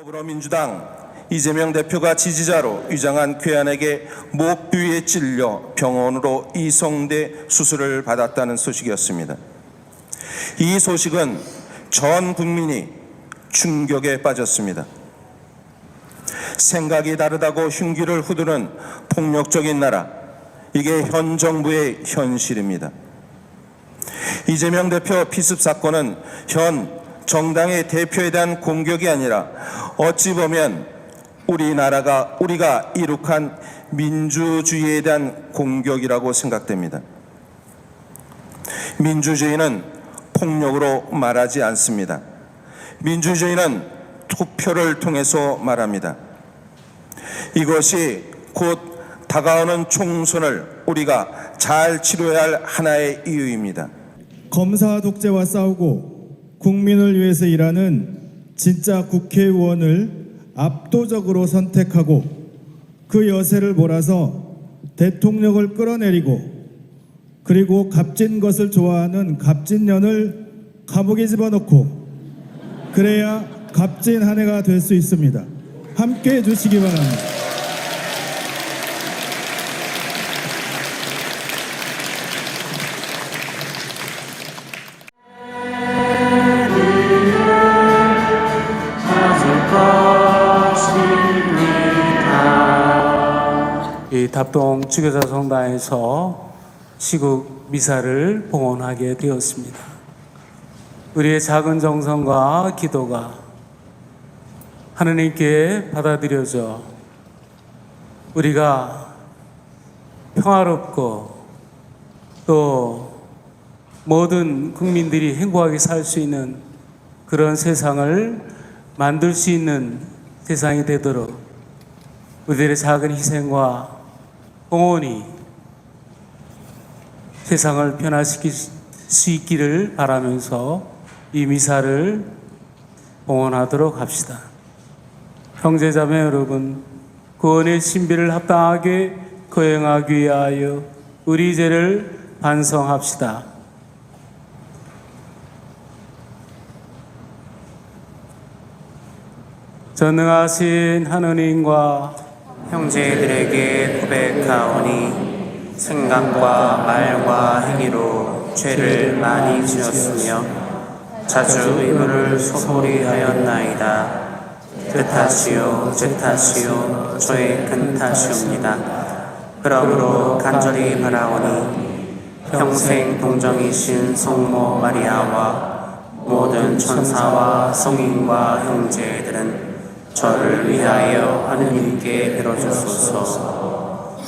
더불어민주당 이재명 대표가 지지자로 위장한 괴한에게 목 부위에 찔려 병원으로 이송돼 수술을 받았다는 소식이었습니다. 이 소식은 전 국민이 충격에 빠졌습니다. 생각이 다르다고 흉기를 후두는 폭력적인 나라, 이게 현 정부의 현실입니다. 이재명 대표 피습 사건은 현 정당의 대표에 대한 공격이 아니라 어찌 보면 우리가 이룩한 민주주의에 대한 공격이라고 생각됩니다. 민주주의는 폭력으로 말하지 않습니다. 민주주의는 투표를 통해서 말합니다. 이것이 곧 다가오는 총선을 우리가 잘 치러야 할 하나의 이유입니다. 검사 독재와 싸우고 국민을 위해서 일하는 진짜 국회의원을 압도적으로 선택하고 그 여세를 몰아서 대통령을 끌어내리고 그리고 값진 것을 좋아하는 값진년을 감옥에 집어넣고 그래야 값진 한 해가 될 수 있습니다. 함께해 주시기 바랍니다. 이 답동 주교자 성당에서 시국 미사를 봉헌하게 되었습니다. 우리의 작은 정성과 기도가 하느님께 받아들여져 우리가 평화롭고 또 모든 국민들이 행복하게 살 수 있는 그런 세상을 만들 수 있는 세상이 되도록 우리들의 작은 희생과 봉헌이 세상을 변화시킬 수 있기를 바라면서 이 미사를 봉헌하도록 합시다. 형제자매 여러분, 구원의 신비를 합당하게 거행하기 위하여 우리 죄를 반성합시다. 전능하신 하느님과 형제들에게 고백하오니 생각과 말과 행위로 죄를 많이 지었으며 자주 의무를 소홀히 하였나이다. 뜻하시오 죄탓이오 저의 큰 탓이옵니다. 그러므로 간절히 바라오니 평생 동정이신 성모 마리아와 모든 천사와 성인과 형제들은 저를 위하여 하느님께 빌어주소서.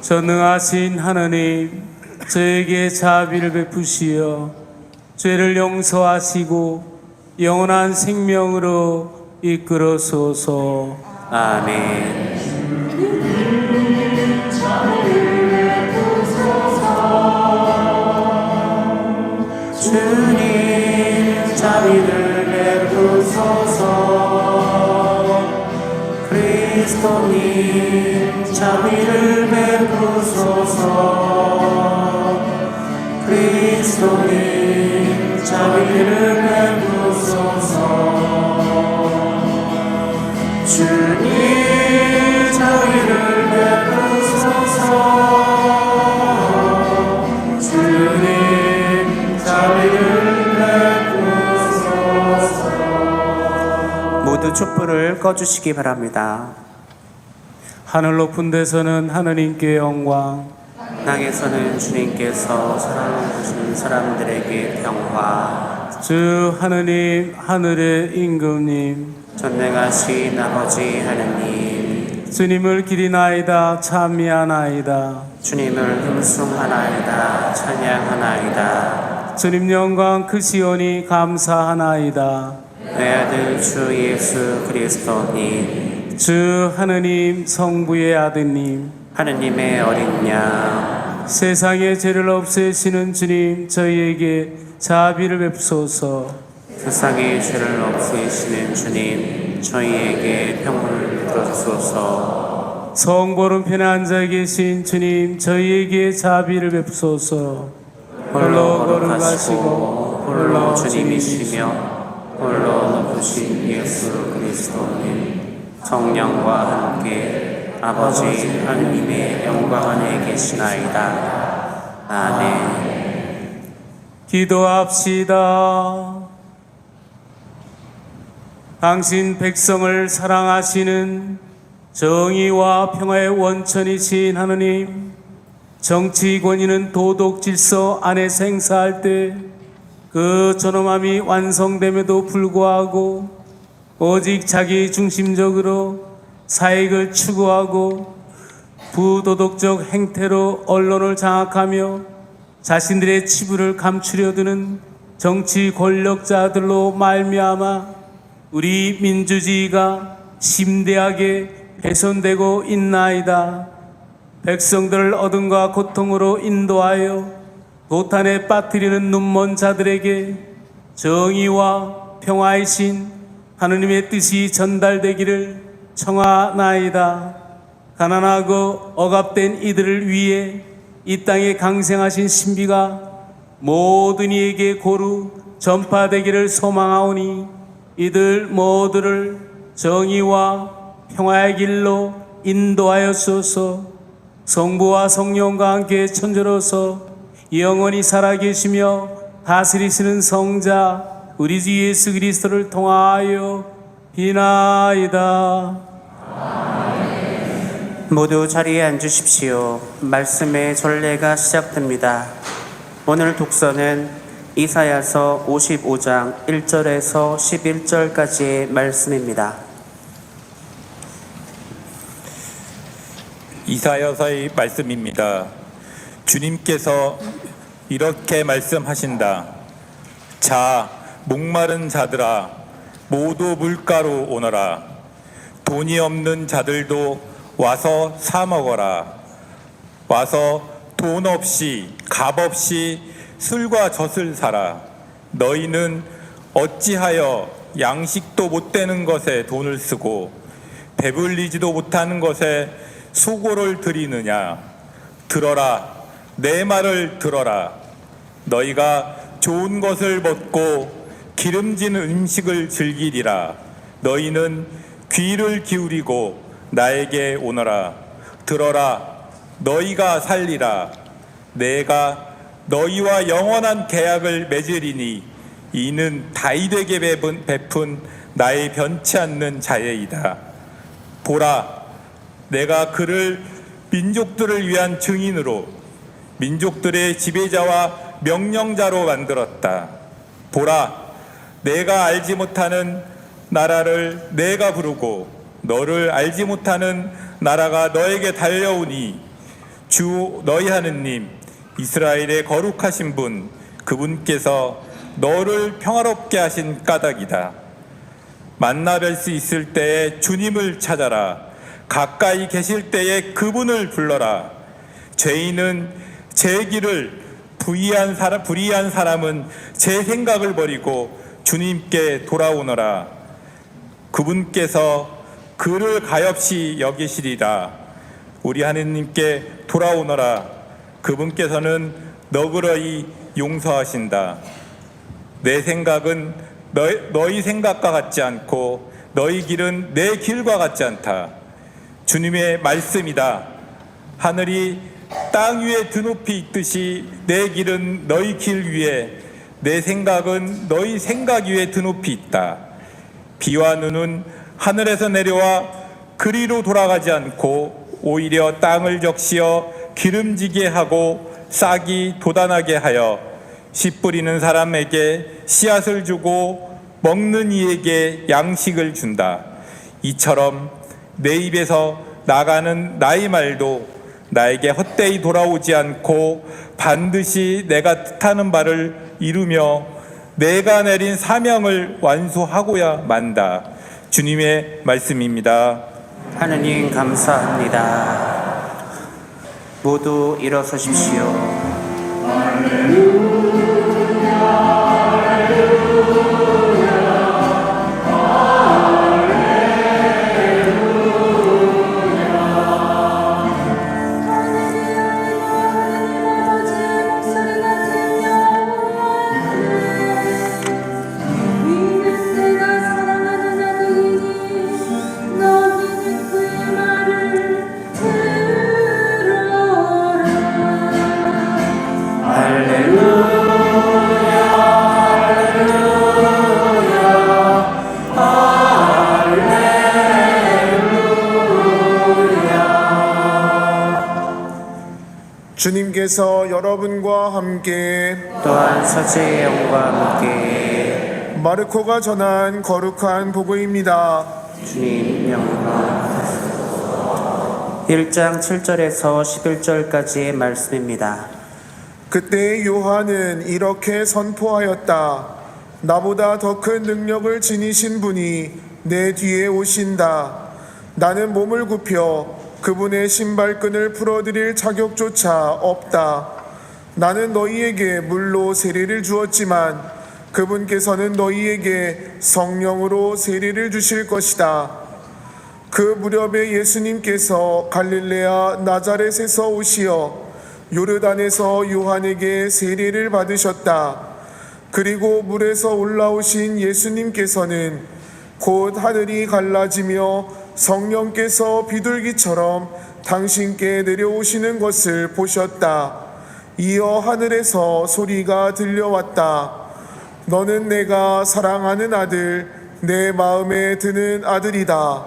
전능하신 하느님, 저에게 자비를 베푸시어 죄를 용서하시고 영원한 생명으로 이끌어소서. 아멘. 주님 자비를 베푸소서. 그리스도님 자비를 베푸소서. 그리스도님 자비를 베푸소서. 주님 자비를 베푸소서. 주님 자비를 베푸소서. 모두 촛불을 꺼주시기 바랍니다. 하늘 높은 데서는 하느님께 영광, 땅에서는 주님께서 사랑을 주신 사람들에게 평화. 주 하느님, 하늘의 임금님, 전능하신 아버지 하느님, 주님을 기리나이다 찬미하나이다. 주님을 흠숭하나이다 찬양하나이다. 주님 영광 크시오니 감사하나이다. 내 아들 주 예수 그리스도님, 주 하느님 성부의 아드님, 하느님의 어린 양, 세상의 죄를 없애시는 주님, 저희에게 자비를 베푸소서. 세상의 죄를 없애시는 주님, 저희에게 평온을 베푸소서. 성보름 편에 앉아 계신 주님, 저희에게 자비를 베푸소서. 홀로 거룩하시고 홀로 주님이시며 홀로 높으신 예수 그리스도 그리스도님 성령과 함께 아버지 하느님의 영광 안에 계시나이다. 아멘. 기도합시다. 당신 백성을 사랑하시는 정의와 평화의 원천이신 하느님, 정치 권위는 도덕 질서 안에 생사할 때 그 존엄함이 완성됨에도 불구하고 오직 자기 중심적으로 사익을 추구하고 부도덕적 행태로 언론을 장악하며 자신들의 치부를 감추려 드는 정치 권력자들로 말미암아 우리 민주주의가 심대하게 훼손되고 있나이다. 백성들을 어둠과 고통으로 인도하여 도탄에 빠뜨리는 눈먼 자들에게 정의와 평화이신 하느님의 뜻이 전달되기를 청하나이다. 가난하고 억압된 이들을 위해 이 땅에 강생하신 신비가 모든 이에게 고루 전파되기를 소망하오니 이들 모두를 정의와 평화의 길로 인도하였소서. 성부와 성령과 함께 천주로서 영원히 살아계시며 다스리시는 성자 우리 주 예수 그리스도를 통하여 비나이다. 모두 자리에 앉으십시오. 말씀의 전례가 시작됩니다. 오늘 독서는 이사야서 55장 1절에서 11절까지의 말씀입니다. 이사야서의 말씀입니다. 주님께서 이렇게 말씀하신다. 자, 목마른 자들아, 모두 물가로 오너라. 돈이 없는 자들도 와서 사 먹어라. 와서 돈 없이 값 없이 술과 젖을 사라. 너희는 어찌하여 양식도 못 되는 것에 돈을 쓰고 배불리지도 못하는 것에 수고를 들이느냐. 들어라, 내 말을 들어라. 너희가 좋은 것을 먹고 기름진 음식을 즐기리라. 너희는 귀를 기울이고 나에게 오너라. 들어라, 너희가 살리라. 내가 너희와 영원한 계약을 맺으리니 이는 다윗에게 베푼 나의 변치 않는 자예이다. 보라, 내가 그를 민족들을 위한 증인으로 민족들의 지배자와 명령자로 만들었다. 보라, 내가 알지 못하는 나라를 내가 부르고 너를 알지 못하는 나라가 너에게 달려오니 주 너희 하느님 이스라엘의 거룩하신 분 그분께서 너를 평화롭게 하신 까닭이다. 만나 뵐 수 있을 때에 주님을 찾아라. 가까이 계실 때에 그분을 불러라. 죄인은 제 길을 불의한 사람은 제 생각을 버리고 주님께 돌아오너라. 그분께서 그를 가엾이 여기시리라. 우리 하느님께 돌아오너라. 그분께서는 너그러이 용서하신다. 내 생각은 너희 생각과 같지 않고 너희 길은 내 길과 같지 않다. 주님의 말씀이다. 하늘이 땅 위에 드높이 있듯이 내 길은 너희 길 위에 내 생각은 너희 생각 위에 드높이 있다. 비와 눈은 하늘에서 내려와 그리로 돌아가지 않고 오히려 땅을 적시어 기름지게 하고 싹이 돋아나게 하여 씨 뿌리는 사람에게 씨앗을 주고 먹는 이에게 양식을 준다. 이처럼 내 입에서 나가는 나의 말도 나에게 헛되이 돌아오지 않고 반드시 내가 뜻하는 바를 이루며 내가 내린 사명을 완수하고야 만다. 주님의 말씀입니다. 하느님 감사합니다. 모두 일어서십시오. 주님께서 여러분과 함께 또한 서지의 영과 함께 마르코가 전한 거룩한 복음입니다. 주님 영광 1장 7절에서 11절까지의 말씀입니다. 그때 요한은 이렇게 선포하였다. 나보다 더 큰 능력을 지니신 분이 내 뒤에 오신다. 나는 몸을 굽혀 그분의 신발끈을 풀어드릴 자격조차 없다. 나는 너희에게 물로 세례를 주었지만 그분께서는 너희에게 성령으로 세례를 주실 것이다. 그 무렵에 예수님께서 갈릴레아 나자렛에서 오시어 요르단에서 요한에게 세례를 받으셨다. 그리고 물에서 올라오신 예수님께서는 곧 하늘이 갈라지며 성령께서 비둘기처럼 당신께 내려오시는 것을 보셨다. 이어 하늘에서 소리가 들려왔다. 너는 내가 사랑하는 아들, 내 마음에 드는 아들이다.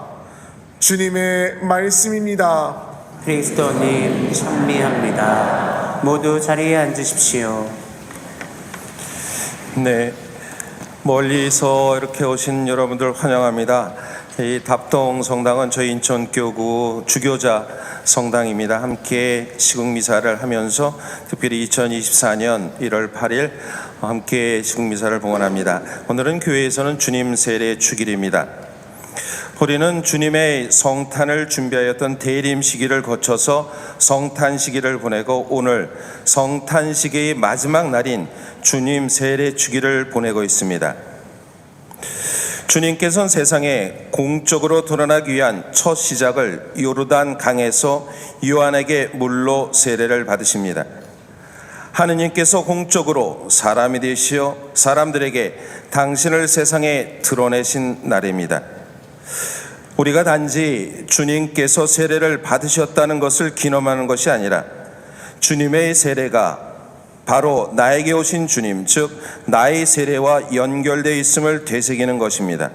주님의 말씀입니다. 그리스도님 찬미합니다. 모두 자리에 앉으십시오. 네, 멀리서 이렇게 오신 여러분들 환영합니다. 이 답동 성당은 저희 인천교구 주교자 성당입니다. 함께 시국미사를 하면서 특별히 2024년 1월 8일 함께 시국미사를 봉헌합니다. 오늘은 교회에서는 주님 세례 주길입니다. 우리는 주님의 성탄을 준비하였던 대림 시기를 거쳐서 성탄 시기를 보내고 오늘 성탄 시기의 마지막 날인 주님 세례 주기를 보내고 있습니다. 주님께서는 세상에 공적으로 드러나기 위한 첫 시작을 요르단 강에서 요한에게 물로 세례를 받으십니다. 하느님께서 공적으로 사람이 되시어 사람들에게 당신을 세상에 드러내신 날입니다. 우리가 단지 주님께서 세례를 받으셨다는 것을 기념하는 것이 아니라 주님의 세례가 바로 나에게 오신 주님, 즉 나의 세례와 연결되어 있음을 되새기는 것입니다.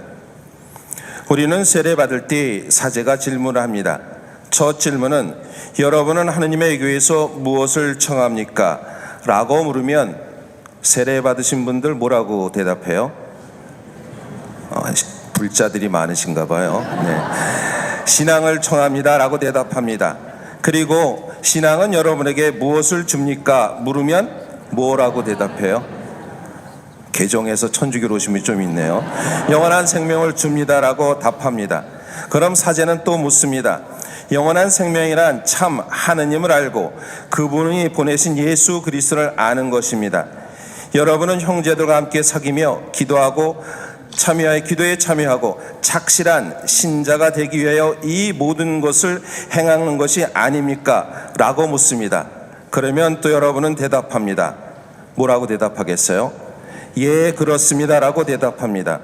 우리는 세례 받을 때 사제가 질문을 합니다. 첫 질문은 여러분은 하느님의 교회에서 무엇을 청합니까? 라고 물으면 세례 받으신 분들 뭐라고 대답해요? 불자들이 많으신가 봐요. 네. 신앙을 청합니다 라고 대답합니다. 그리고 신앙은 여러분에게 무엇을 줍니까? 물으면 뭐라고 대답해요? 개종해서 천주교로 오신 분이 좀 있네요. 영원한 생명을 줍니다라고 답합니다. 그럼 사제는 또 묻습니다. 영원한 생명이란 참 하느님을 알고 그분이 보내신 예수 그리스도를 아는 것입니다. 여러분은 형제들과 함께 사귀며 기도하고 기도에 참여하고 착실한 신자가 되기 위하여 이 모든 것을 행하는 것이 아닙니까? 라고 묻습니다. 그러면 또 여러분은 대답합니다. 뭐라고 대답하겠어요? 예, 그렇습니다 라고 대답합니다.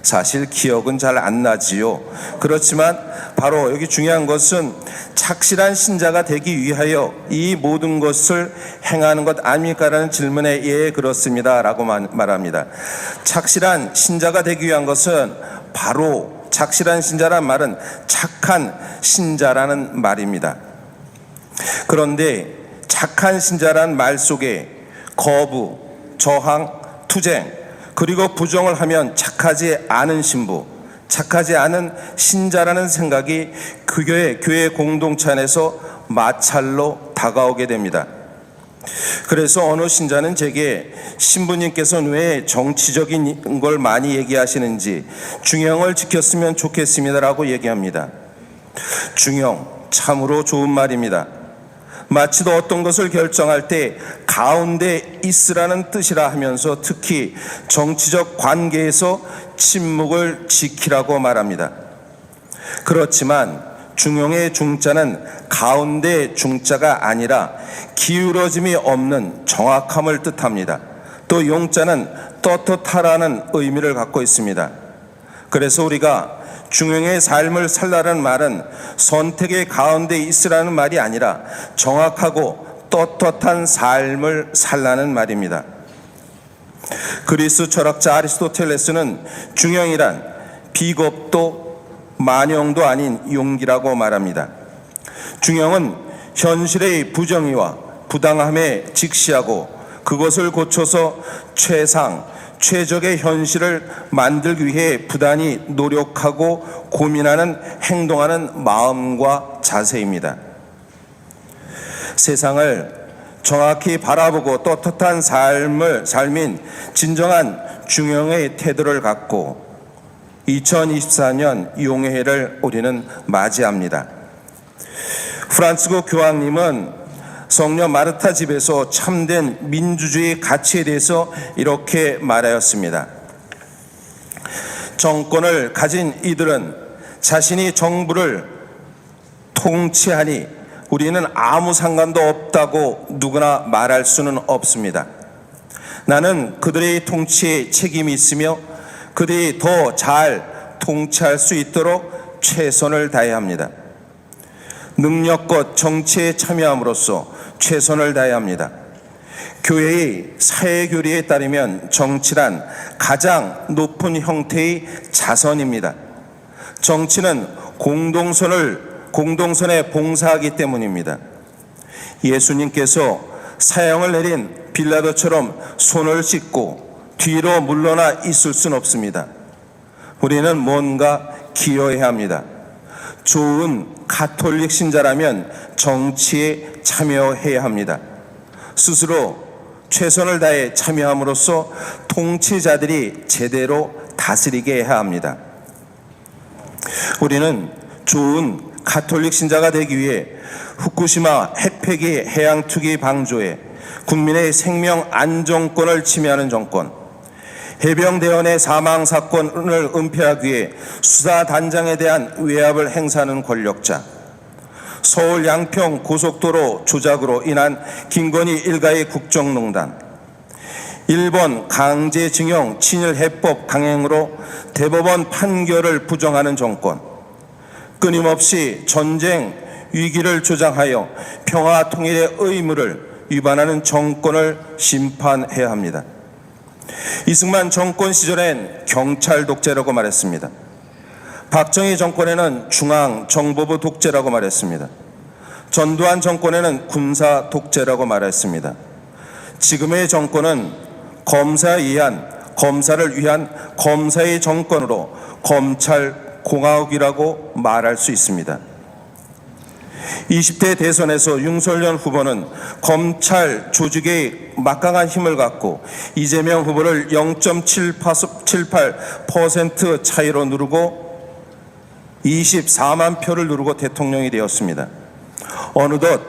사실 기억은 잘 안 나지요. 그렇지만 바로 여기 중요한 것은 착실한 신자가 되기 위하여 이 모든 것을 행하는 것 아닙니까? 라는 질문에 예, 그렇습니다 라고 말합니다. 착실한 신자가 되기 위한 것은 바로 착실한 신자란 말은 착한 신자라는 말입니다. 그런데 착한 신자란 말 속에 거부, 저항, 투쟁, 그리고 부정을 하면 착하지 않은 신부, 착하지 않은 신자라는 생각이 교회 공동체 안에서 마찰로 다가오게 됩니다. 그래서 어느 신자는 제게 신부님께서는 왜 정치적인 걸 많이 얘기하시는지 중형을 지켰으면 좋겠습니다라고 얘기합니다. 중형, 참으로 좋은 말입니다. 마치도 어떤 것을 결정할 때 가운데 있으라는 뜻이라 하면서 특히 정치적 관계에서 침묵을 지키라고 말합니다. 그렇지만 중용의 중자는 가운데 중자가 아니라 기울어짐이 없는 정확함을 뜻합니다. 또 용자는 떳떳하라는 의미를 갖고 있습니다. 그래서 우리가 중용의 삶을 살라는 말은 선택의 가운데 있으라는 말이 아니라 정확하고 떳떳한 삶을 살라는 말입니다. 그리스 철학자 아리스토텔레스는 중용이란 비겁도 만용도 아닌 용기라고 말합니다. 중용은 현실의 부정의와 부당함에 직시하고 그것을 고쳐서 최적의 현실을 만들기 위해 부단히 노력하고 고민하는 행동하는 마음과 자세입니다. 세상을 정확히 바라보고 떳떳한 삶인 진정한 중형의 태도를 갖고 2024년 용해를 우리는 맞이합니다. 프란치스코 교황님은 성녀 마르타 집에서 참된 민주주의 가치에 대해서 이렇게 말하였습니다. 정권을 가진 이들은 자신이 정부를 통치하니 우리는 아무 상관도 없다고 누구나 말할 수는 없습니다. 나는 그들의 통치에 책임이 있으며 그들이 더 잘 통치할 수 있도록 최선을 다해야 합니다. 능력껏 정치에 참여함으로써 최선을 다해야 합니다. 교회의 사회교리에 따르면 정치란 가장 높은 형태의 자선입니다. 정치는 공동선에 봉사하기 때문입니다. 예수님께서 사형을 내린 빌라도처럼 손을 씻고 뒤로 물러나 있을 수는 없습니다. 우리는 뭔가 기여해야 합니다. 좋은 가톨릭 신자라면 정치에 참여해야 합니다. 스스로 최선을 다해 참여함으로써 통치자들이 제대로 다스리게 해야 합니다. 우리는 좋은 가톨릭 신자가 되기 위해 후쿠시마 핵폐기 해양 투기 방조에 국민의 생명 안정권을 침해하는 정권, 해병대원의 사망 사건을 은폐하기 위해 수사단장에 대한 외압을 행사하는 권력자, 서울 양평 고속도로 조작으로 인한 김건희 일가의 국정농단, 일본 강제징용 친일해법 강행으로 대법원 판결을 부정하는 정권, 끊임없이 전쟁 위기를 조장하여 평화 통일의 의무를 위반하는 정권을 심판해야 합니다. 이승만 정권 시절엔 경찰 독재라고 말했습니다. 박정희 정권에는 중앙정보부 독재라고 말했습니다. 전두환 정권에는 군사 독재라고 말했습니다. 지금의 정권은 검사를 위한 검사의 정권으로 검찰공화국이라고 말할 수 있습니다. 20대 대선에서 윤석열 후보는 검찰 조직의 막강한 힘을 갖고 이재명 후보를 0.78% 차이로 누르고 24만 표를 누르고 대통령이 되었습니다. 어느덧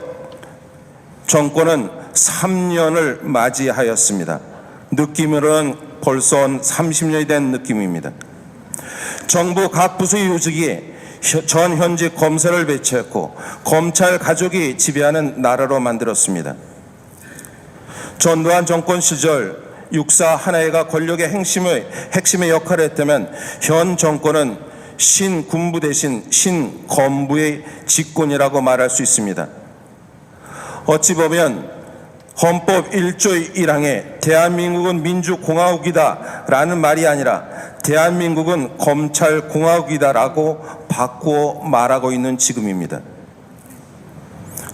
정권은 3년을 맞이하였습니다. 느낌으로는 벌써 30년이 된 느낌입니다. 정부 각 부서의 요직이 전 현직 검사를 배치했고 검찰 가족이 지배하는 나라로 만들었습니다. 전두환 정권 시절 육사 하나회가 권력의 핵심의 역할을 했다면 현 정권은 신군부 대신 신검부의 집권이라고 말할 수 있습니다. 어찌 보면 헌법 1조 1항에 대한민국은 민주공화국이다 라는 말이 아니라 대한민국은 검찰공화국이다라고 바꾸어 말하고 있는 지금입니다.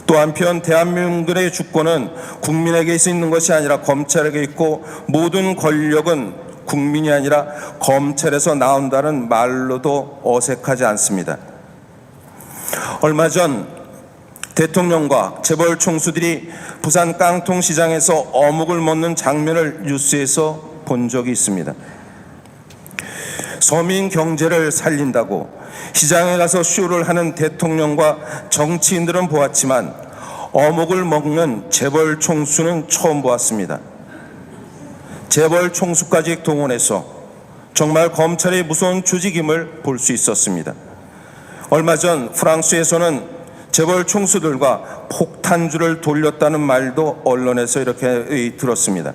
또 한편 대한민국의 주권은 국민에게 있는 것이 아니라 검찰에게 있고 모든 권력은 국민이 아니라 검찰에서 나온다는 말로도 어색하지 않습니다. 얼마 전 대통령과 재벌 총수들이 부산 깡통시장에서 어묵을 먹는 장면을 뉴스에서 본 적이 있습니다. 서민 경제를 살린다고 시장에 가서 쇼를 하는 대통령과 정치인들은 보았지만 어묵을 먹는 재벌 총수는 처음 보았습니다. 재벌 총수까지 동원해서 정말 검찰의 무서운 조직임을 볼 수 있었습니다. 얼마 전 프랑스에서는 재벌 총수들과 폭탄주를 돌렸다는 말도 언론에서 이렇게 들었습니다.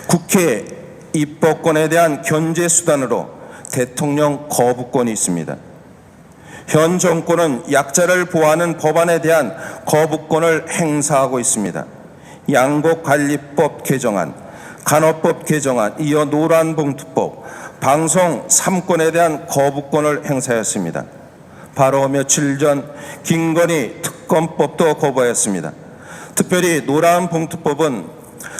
국회 입법권에 대한 견제 수단으로 대통령 거부권이 있습니다. 현 정권은 약자를 보호하는 법안에 대한 거부권을 행사하고 있습니다. 양곡관리법 개정안, 간호법 개정안, 이어 노란봉투법, 방송 3권에 대한 거부권을 행사했습니다. 바로 며칠 전 김건희 특검법도 거부하였습니다. 특별히 노란 봉투법은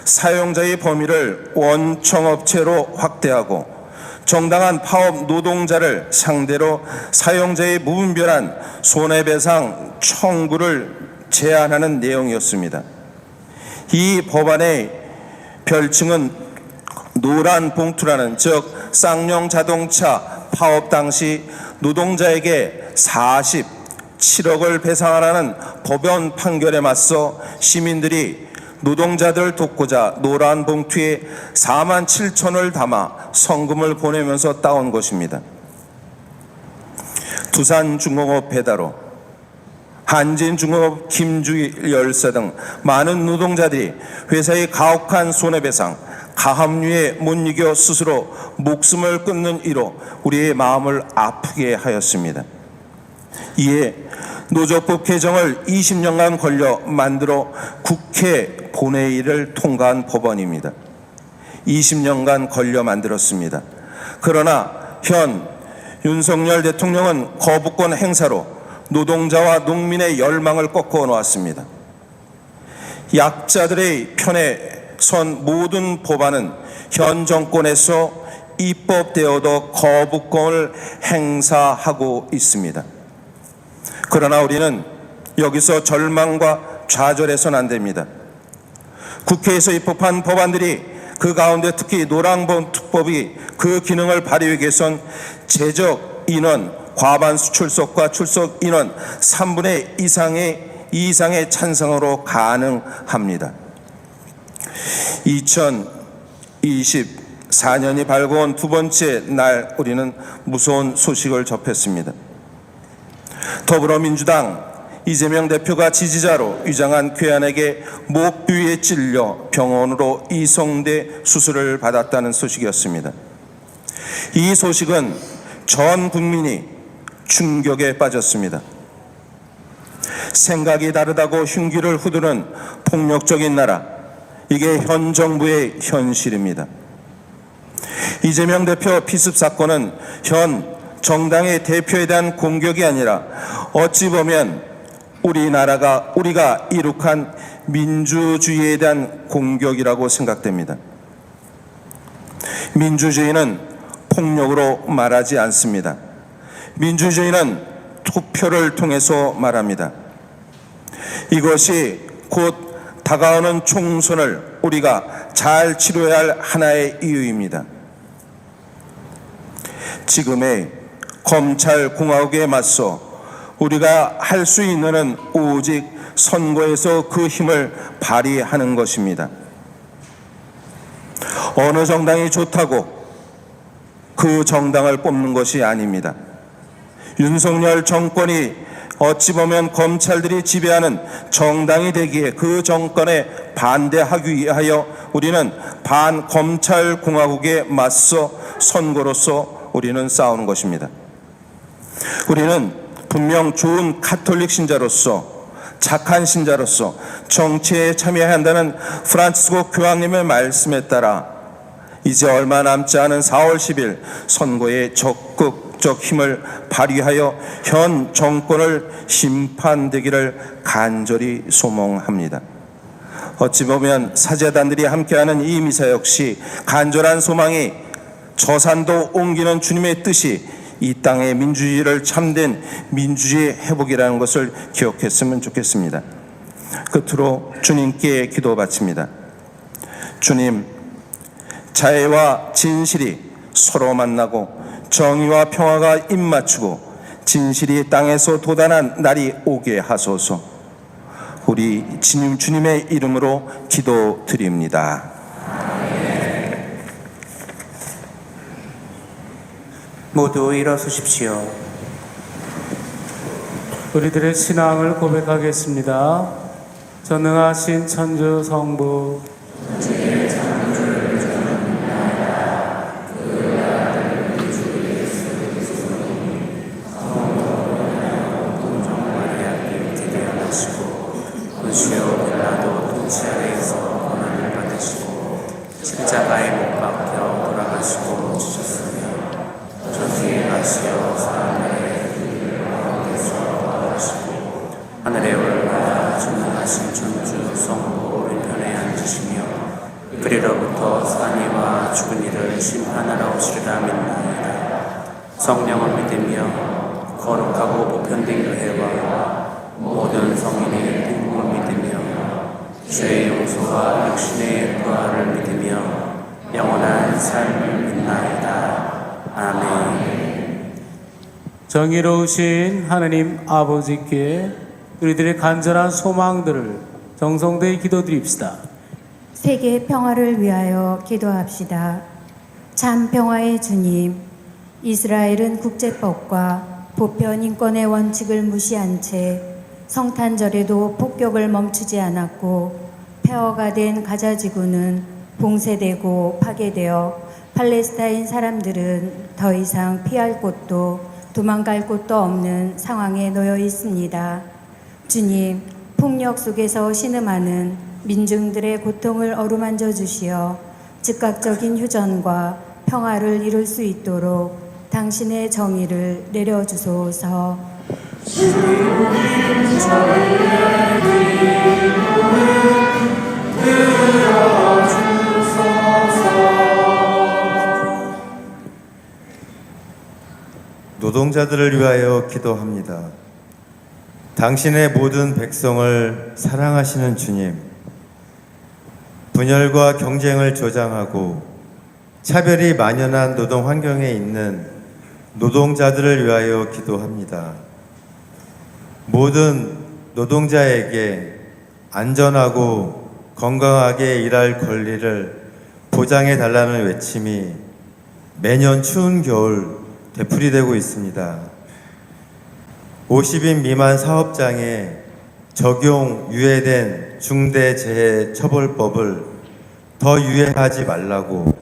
사용자의 범위를 원청업체로 확대하고 정당한 파업 노동자를 상대로 사용자의 무분별한 손해배상 청구를 제한하는 내용이었습니다. 이 법안의 별칭은 노란 봉투라는, 즉 쌍용 자동차 파업 당시 노동자에게 47억을 배상하라는 법원 판결에 맞서 시민들이 노동자들 돕고자 노란 봉투에 4만 7천을 담아 성금을 보내면서 따온 것입니다. 두산중공업 배달업, 한진중공업 김주열사 등 많은 노동자들이 회사의 가혹한 손해배상, 가압류에 못 이겨 스스로 목숨을 끊는 이로 우리의 마음을 아프게 하였습니다. 이에 노조법 개정을 20년간 걸려 만들어 국회 본회의를 통과한 법안입니다. 20년간 걸려 만들었습니다. 그러나 현 윤석열 대통령은 거부권 행사로 노동자와 농민의 열망을 꺾어 놓았습니다. 약자들의 편에 선 모든 법안은 현 정권에서 입법되어도 거부권을 행사하고 있습니다. 그러나 우리는 여기서 절망과 좌절해서는 안 됩니다. 국회에서 입법한 법안들이, 그 가운데 특히 노란봉투법이 그 기능을 발휘하기 위해선 재적 인원, 과반수 출석과 출석 인원 3분의 2 이상의 찬성으로 가능합니다. 2024년이 밝아온 두 번째 날 우리는 무서운 소식을 접했습니다. 더불어민주당 이재명 대표가 지지자로 위장한 괴한에게 목 부위에 찔려 병원으로 이송돼 수술을 받았다는 소식이었습니다. 이 소식은 전 국민이 충격에 빠졌습니다. 생각이 다르다고 흉기를 후두는 폭력적인 나라, 이게 현 정부의 현실입니다. 이재명 대표 피습 사건은 현 정당의 대표에 대한 공격이 아니라 어찌 보면 우리가 이룩한 민주주의에 대한 공격이라고 생각됩니다. 민주주의는 폭력으로 말하지 않습니다. 민주주의는 투표를 통해서 말합니다. 이것이 곧 다가오는 총선을 우리가 잘 치러야 할 하나의 이유입니다. 지금의 검찰공화국에 맞서 우리가 할 수 있는 은 오직 선거에서 그 힘을 발휘하는 것입니다. 어느 정당이 좋다고 그 정당을 뽑는 것이 아닙니다. 윤석열 정권이 어찌 보면 검찰들이 지배하는 정당이 되기에 그 정권에 반대하기 위하여 우리는 반검찰공화국에 맞서 선거로서 우리는 싸우는 것입니다. 우리는 분명 좋은 가톨릭 신자로서, 착한 신자로서 정치에 참여해야 한다는 프란치스코 교황님의 말씀에 따라 이제 얼마 남지 않은 4월 10일 선거에 적극적 힘을 발휘하여 현 정권을 심판되기를 간절히 소망합니다. 어찌 보면 사제단들이 함께하는 이 미사 역시 간절한 소망이 저산도 옮기는 주님의 뜻이 이 땅의 민주주의를 참된 민주주의 회복이라는 것을 기억했으면 좋겠습니다. 끝으로 주님께 기도 바칩니다. 주님, 자애와 진실이 서로 만나고 정의와 평화가 입맞추고 진실이 땅에서 도단한 날이 오게 하소서. 우리 주님의 이름으로 기도드립니다. 모두 일어서십시오. 우리들의 신앙을 고백하겠습니다. 전능하신 천주 성부 본시오 빌라도 통치하에서 고난을 받으시고 십자가에 못 박혀 돌아가시고 주셨으며 저주에 가시어 사람들의 가운데서 나오시고 하늘에 올라 전능하신 천주 성부 산 이와 죽은 이를 심판하러 오시리라 믿나이다. 성령을 믿으며 거룩하고 보편된 교회와 모든 성인의 등을 믿으며 죄의 용서와 육신의 부활을 믿으며 영원한 삶을 믿나이다. 아멘. 정의로우신 하나님 아버지께 우리들의 간절한 소망들을 정성되이 기도드립시다. 세계 평화를 위하여 기도합시다. 참 평화의 주님, 이스라엘은 국제법과 보편 인권의 원칙을 무시한 채 성탄절에도 폭격을 멈추지 않았고 폐허가 된 가자 지구는 봉쇄되고 파괴되어 팔레스타인 사람들은 더 이상 피할 곳도 도망갈 곳도 없는 상황에 놓여 있습니다. 주님, 폭력 속에서 신음하는 민중들의 고통을 어루만져 주시어 즉각적인 휴전과 평화를 이룰 수 있도록 당신의 정의를 내려주소서. 노동자들을 위하여 기도합니다. 당신의 모든 백성을 사랑하시는 주님, 분열과 경쟁을 조장하고 차별이 만연한 노동 환경에 있는 노동자들을 위하여 기도합니다. 모든 노동자에게 안전하고 건강하게 일할 권리를 보장해 달라는 외침이 매년 추운 겨울 되풀이되고 있습니다. 50인 미만 사업장에 적용 유예된 중대재해처벌법을 더 유예하지 말라고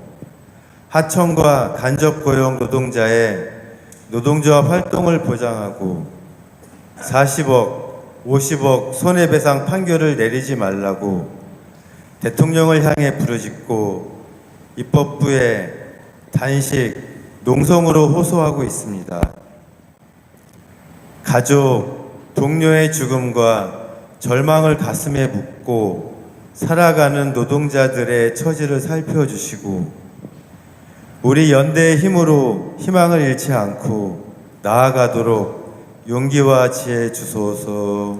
하청과 간접고용 노동자의 노동조합 활동을 보장하고 40억, 50억 손해배상 판결을 내리지 말라고 대통령을 향해 부르짖고 입법부에 단식, 농성으로 호소하고 있습니다. 가족, 동료의 죽음과 절망을 가슴에 묻고 살아가는 노동자들의 처지를 살펴주시고 우리 연대의 힘으로 희망을 잃지 않고 나아가도록 용기와 지혜 주소서.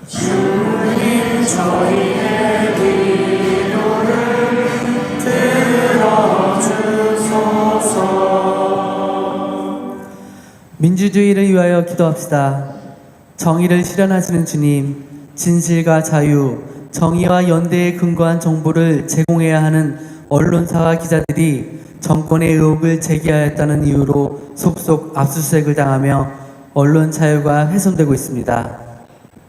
주님 저희의 기도를 들어주소서. 민주주의를 위하여 기도합시다. 정의를 실현하시는 주님, 진실과 자유, 정의와 연대에 근거한 정보를 제공해야 하는 언론사와 기자들이 정권의 의혹을 제기하였다는 이유로 속속 압수수색을 당하며 언론 자유가 훼손되고 있습니다.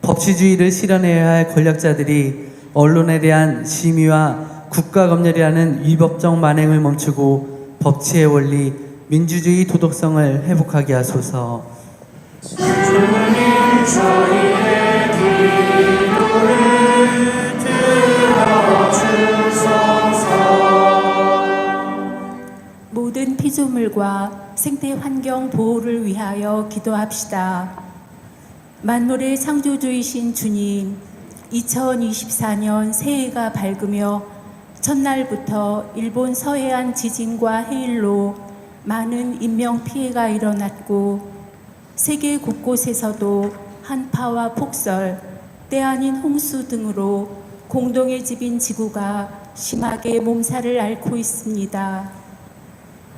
법치주의를 실현해야 할 권력자들이 언론에 대한 심의와 국가검열이라는 위법적 만행을 멈추고 법치의 원리, 민주주의 도덕성을 회복하게 하소서. 주님 저희의 기도를 들어주소서. 모든 피조물과 생태 환경 보호를 위하여 기도합시다. 만물의 창조주이신 주님, 2024년 새해가 밝으며 첫날부터 일본 서해안 지진과 해일로 많은 인명 피해가 일어났고 세계 곳곳에서도 한파와 폭설, 때 아닌 홍수 등으로 공동의 집인 지구가 심하게 몸살을 앓고 있습니다.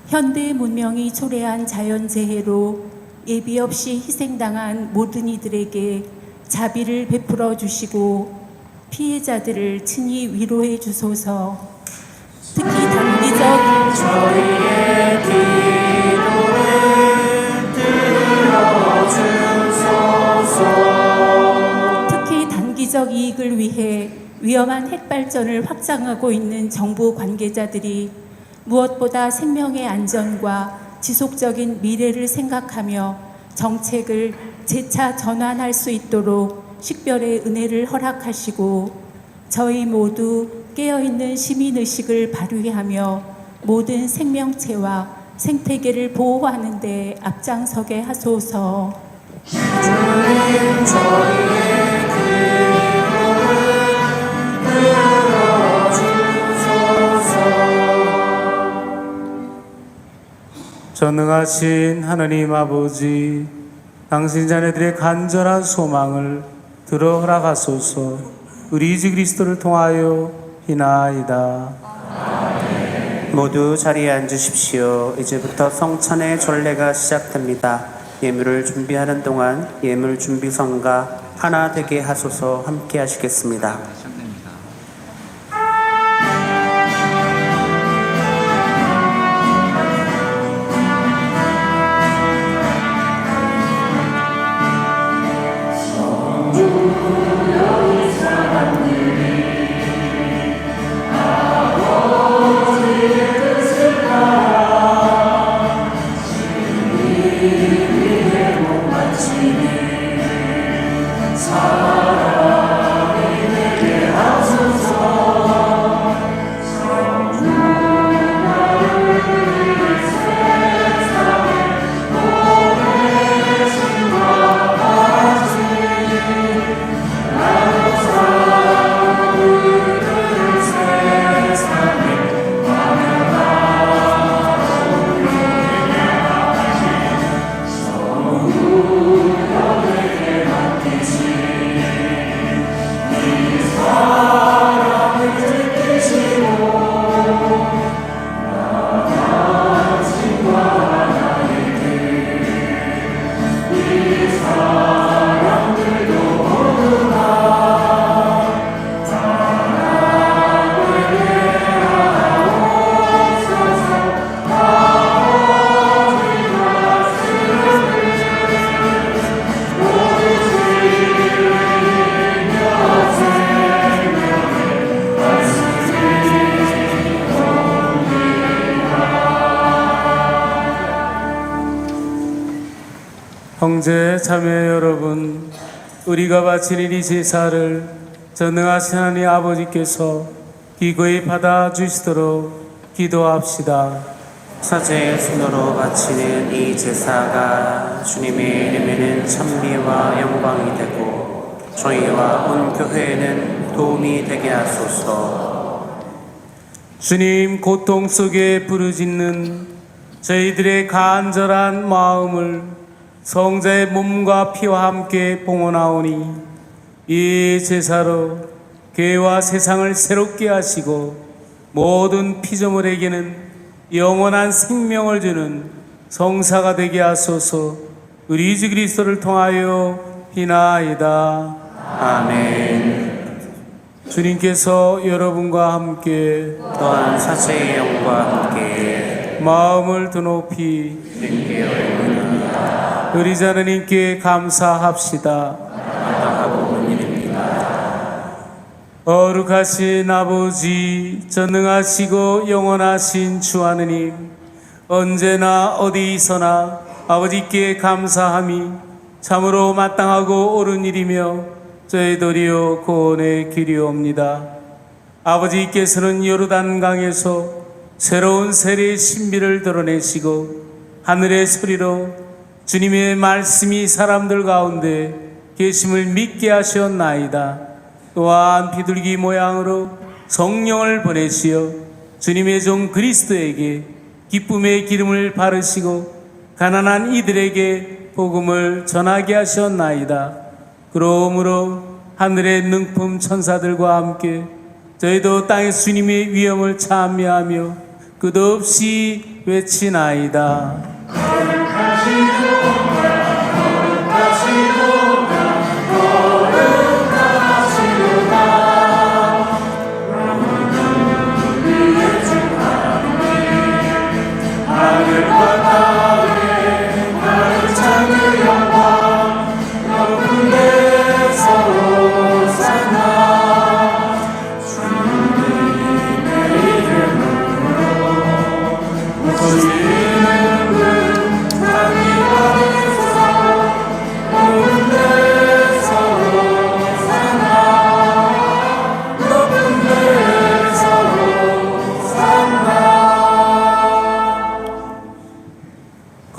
현대 문명이 초래한 자연재해로 예비 없이 희생당한 모든 이들에게 자비를 베풀어 주시고 피해자들을 친히 위로해 주소서. 특히 단기적 저희의 기도를 들어주소서. 특히 단기적 이익을 위해 위험한 핵발전을 확장하고 있는 정부 관계자들이 무엇보다 생명의 안전과 지속적인 미래를 생각하며 정책을 재차 전환할 수 있도록 식별의 은혜를 허락하시고 저희 모두 깨어있는 시민의식을 발휘하며 모든 생명체와 생태계를 보호하는 데 앞장서게 하소서. 주님 저희의 기도를 들어주소서. 전능하신 하나님 아버지, 당신 자녀들의 간절한 소망을 들어 허락하소서. 우리 주 그리스도를 통하여 비나이다. 모두 자리에 앉으십시오. 이제부터 성찬의 전례가 시작됩니다. 예물을 준비하는 동안 예물 준비성가 하나 되게 하소서 함께 하시겠습니다. 형제 자매 여러분, 우리가 바치는 이 제사를 전능하신 하나님 아버지께서 기꺼이 받아주시도록 기도합시다. 사제의 손으로 바치는 이 제사가 주님의 이름에는 찬미와 영광이 되고 저희와 온 교회에는 도움이 되게 하소서. 주님, 고통 속에 부르짖는 저희들의 간절한 마음을 성자의 몸과 피와 함께 봉헌하오니 이 제사로 교회와 세상을 새롭게 하시고 모든 피조물에게는 영원한 생명을 주는 성사가 되게 하소서. 우리 주 그리스도를 통하여 비나이다. 아멘. 주님께서 여러분과 함께 또한 사제의 영과 함께 마음을 드높이 우리 하나님께 감사합시다. 거룩하신 아버지, 전능하시고 영원하신 주 하느님, 언제나 어디서나 아버지께 감사함이 참으로 마땅하고 옳은 일이며 저희 도리어 구원의 길이옵니다. 아버지께서는 요르단강에서 새로운 세례의 신비를 드러내시고 하늘의 소리로 주님의 말씀이 사람들 가운데 계심을 믿게 하셨나이다. 또한 비둘기 모양으로 성령을 보내시어 주님의 종 그리스도에게 기쁨의 기름을 바르시고 가난한 이들에게 복음을 전하게 하셨나이다. 그러므로 하늘의 능품 천사들과 함께 저희도 땅의 주님의 위엄을 찬미하며 끝없이 외치나이다.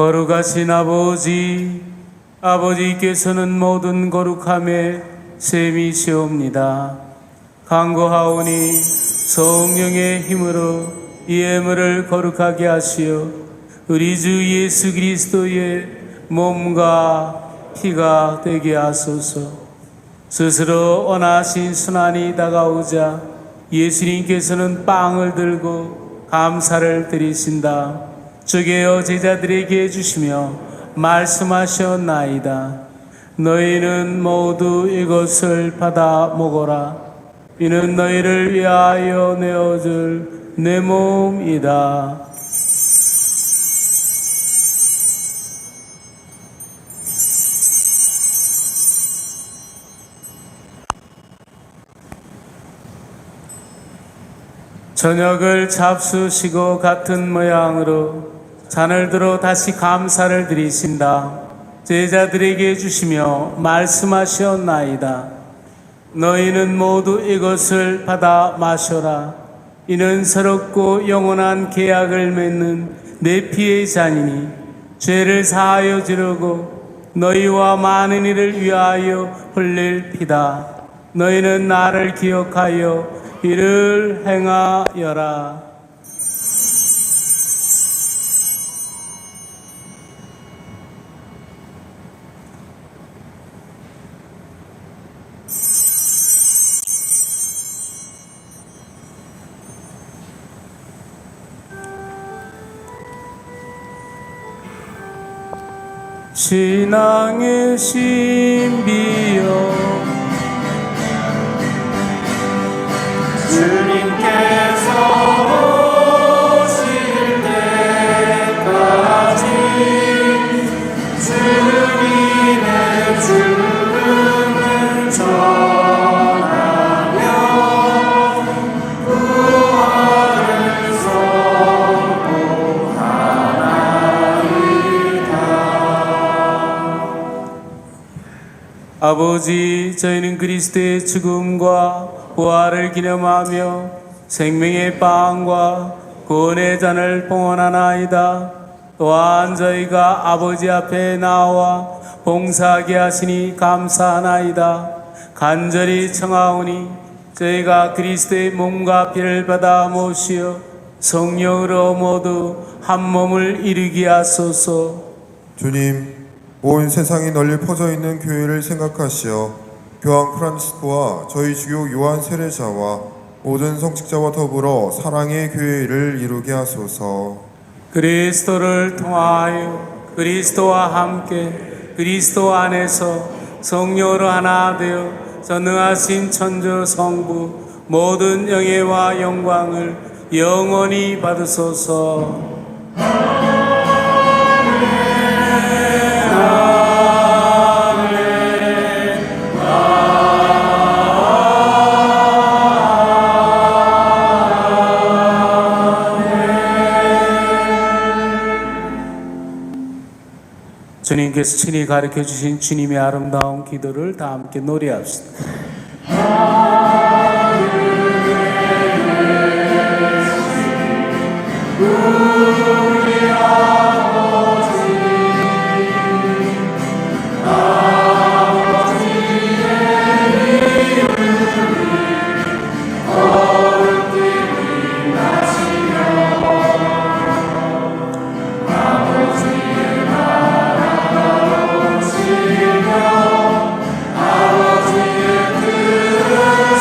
거룩하신 아버지, 아버지께서는 모든 거룩함에 셈이시옵니다. 간구하오니 성령의 힘으로 이 예물을 거룩하게 하시어 우리 주 예수 그리스도의 몸과 피가 되게 하소서. 스스로 원하신 순환이 다가오자 예수님께서는 빵을 들고 감사를 드리신다. 주게요 제자들에게 주시며 말씀하셨나이다. 너희는 모두 이것을 받아 먹어라. 이는 너희를 위하여 내어줄 내 몸이다. 저녁을 잡수시고 같은 모양으로 잔을 들어 다시 감사를 드리신다. 제자들에게 주시며 말씀하셨나이다. 너희는 모두 이것을 받아 마셔라. 이는 새롭고 영원한 계약을 맺는 내 피의 잔이니 죄를 사하여 주려고 너희와 많은 이를 위하여 흘릴 피다. 너희는 나를 기억하여 이를 행하여라. 신앙의 신비여 주님께서 오실 때까지 주님의 죽음을 전하며 부활을 선포하나이다. 아버지, 저희는 그리스도의 죽음과 부활을 기념하며 생명의 빵과 구원의 잔을 봉헌하나이다. 또한 저희가 아버지 앞에 나와 봉사하게 하시니 감사하나이다. 간절히 청하오니 저희가 그리스도의 몸과 피를 받아 모시어 성령으로 모두 한 몸을 이루게 하소서. 주님, 온 세상이 널리 퍼져 있는 교회를 생각하시어 교황 프란치스코와 저희 주교 요한 세례자와 모든 성직자와 더불어 사랑의 교회를 이루게 하소서. 그리스도를 통하여 그리스도와 함께 그리스도 안에서 성령으로 하나 되어 전능하신 천주 성부 모든 영예와 영광을 영원히 받으소서. 주님께서 친히 가르쳐 주신 주님의 아름다운 기도를 다 함께 노래합시다. 아버지의 뜻을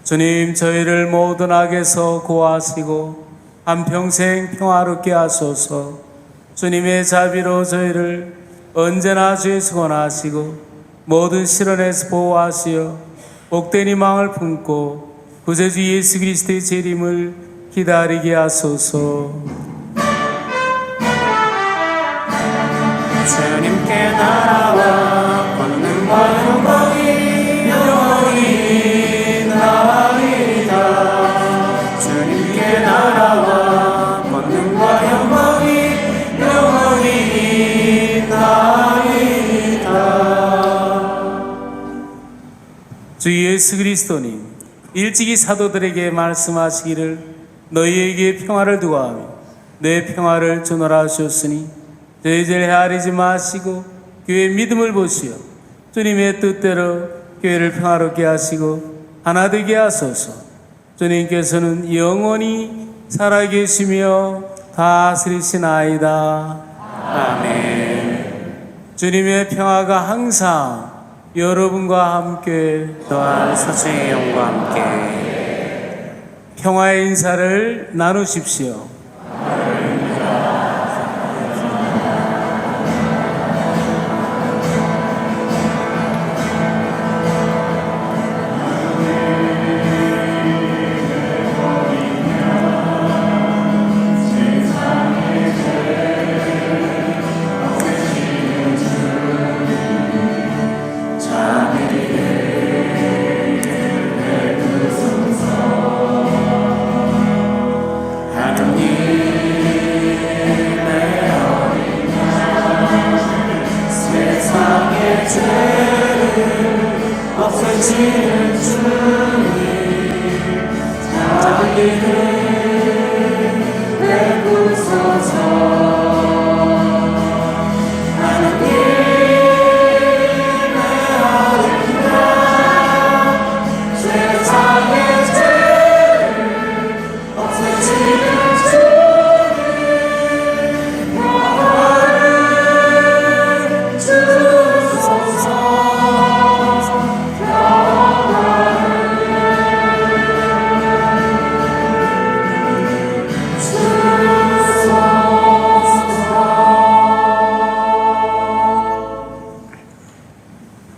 주님, 저희를 모든 악에서 구하시고 한평생 평화롭게 하소서. 주님의 자비로 저희를 언제나 주의 수건하시고 모든 시련에서 보호하시어 복된 희망을 품고 구세주 예수 그리스도의 재림을 기다리게 하소서. 주님께 나라와 권능과 영광이 영원히 나이다. 주님께 나라와 권능과 영광이 영원히 나이다. 주 예수 그리스도님, 일찍이 사도들에게 말씀하시기를 너희에게 평화를 두고 하며 내 평화를 주노라 하셨으니 저희들 헤아리지 마시고 교회의 믿음을 보시어 주님의 뜻대로 교회를 평화롭게 하시고 하나 되게 하소서. 주님께서는 영원히 살아계시며 다스리시나이다. 아멘. 주님의 평화가 항상 여러분과 함께 또한 사제의 영과 함께 평화의 인사를 나누십시오.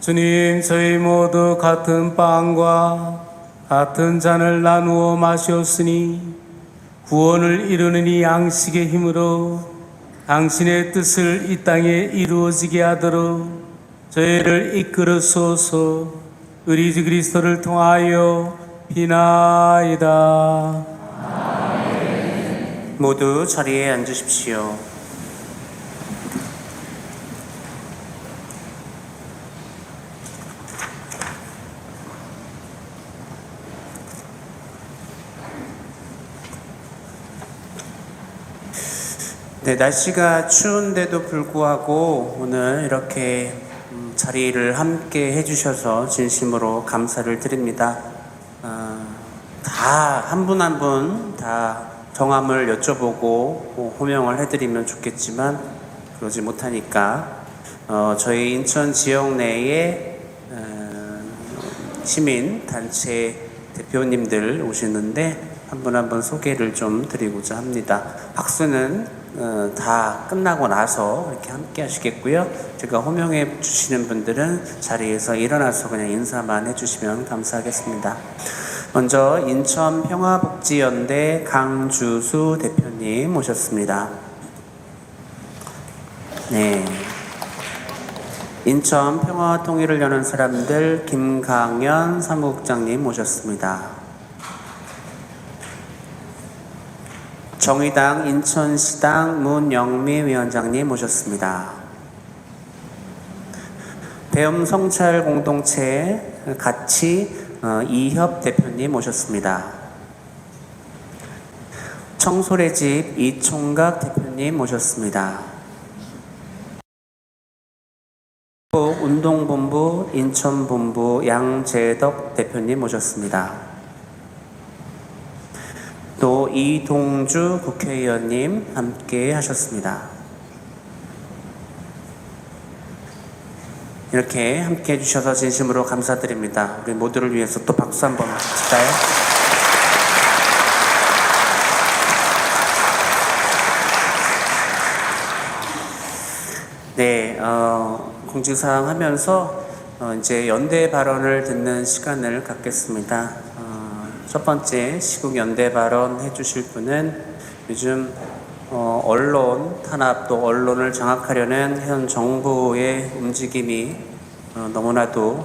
주님, 저희 모두 같은 빵과 같은 잔을 나누어 마셨으니 구원을 이루는 이 양식의 힘으로 당신의 뜻을 이 땅에 이루어지게 하도록 저희를 이끌어소서. 우리 주 그리스도를 통하여 비나이다. 모두 자리에 앉으십시오. 네, 날씨가 추운데도 불구하고 오늘 이렇게 자리를 함께 해주셔서 진심으로 감사를 드립니다. 다 한 분 한 분 다 정함을 여쭤보고 호명을 해드리면 좋겠지만 그러지 못하니까 저희 인천 지역 내에 시민 단체 대표님들 오시는데 한 분 한 분 소개를 좀 드리고자 합니다. 박수는 다 끝나고 나서 이렇게 함께 하시겠고요. 제가 호명해 주시는 분들은 자리에서 일어나서 그냥 인사만 해주시면 감사하겠습니다. 먼저 인천평화복지연대 강주수 대표님 모셨습니다. 네. 인천평화통일을 여는 사람들 김강연 사무국장님 모셨습니다. 정의당 인천시당 문영미 위원장님 모셨습니다. 배움성찰 공동체 같이 이협 대표님 모셨습니다. 청솔의 집 이총각 대표님 모셨습니다. 운동본부 인천본부 양재덕 대표님 모셨습니다. 또 이동주 국회의원님 함께 하셨습니다. 이렇게 함께 해주셔서 진심으로 감사드립니다. 우리 모두를 위해서 또 박수 한번 칠까요? 네, 공지사항 하면서 이제 연대 발언을 듣는 시간을 갖겠습니다. 첫 번째 시국 연대 발언 해주실 분은 요즘 언론 탄압 또 언론을 장악하려는 현 정부의 움직임이 너무나도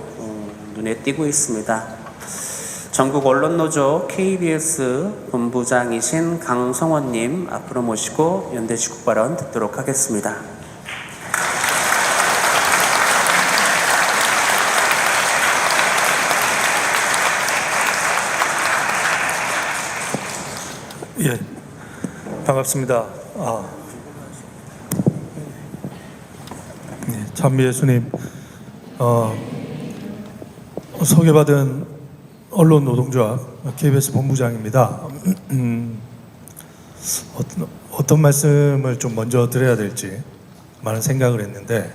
눈에 띄고 있습니다. 전국 언론노조 KBS 본부장이신 강성원님 앞으로 모시고 연대 시국 발언 듣도록 하겠습니다. 예, 반갑습니다. 네, 찬미 예수님, 소개받은 언론 노동조합 KBS 본부장입니다. 어떤 말씀을 좀 먼저 드려야 될지 많은 생각을 했는데,